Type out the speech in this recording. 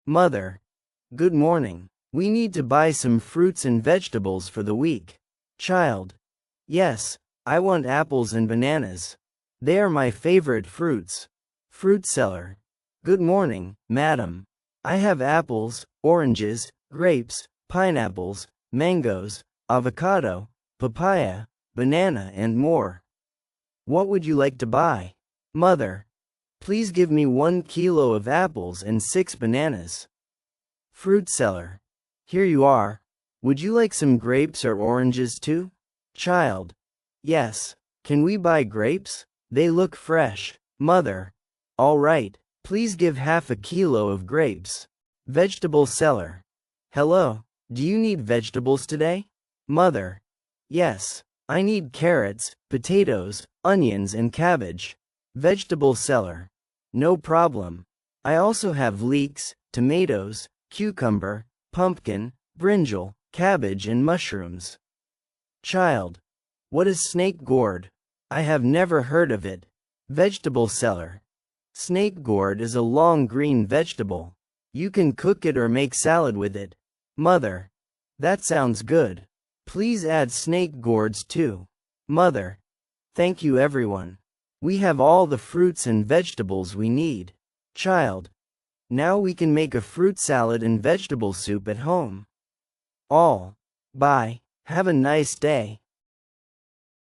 Mother. Good morning. We need to buy some fruits and vegetables for the week. Child. Yes, I want apples and bananas. They are my favorite fruits. Fruit seller. Good morning, madam. I have apples, oranges, grapes, pineapples, mangoes, avocado, papaya, banana and more. What would you like to buy? Mother. Please give me 1 kilo of apples and 6 bananas. Fruit seller. Here you are. Would you like some grapes or oranges too? Child. Yes. Can we buy grapes? They look fresh. Mother. All right. Please give half a kilo of grapes. Vegetable seller. Hello. Do you need vegetables today? Mother. Yes. I need carrots, potatoes, onions and cabbage. Vegetable seller. No problem. I also have leeks, tomatoes, cucumber, pumpkin, brinjal, cabbage and mushrooms. Child. What is snake gourd? I have never heard of it. Vegetable seller. Snake gourd is a long green vegetable. You can cook it or make salad with it. Mother. That sounds good. Please add snake gourds too. Mother. Thank you everyone. We have all the fruits and vegetables we need. Child. Now we can make a fruit salad and vegetable soup at home. All. Bye. Have a nice day.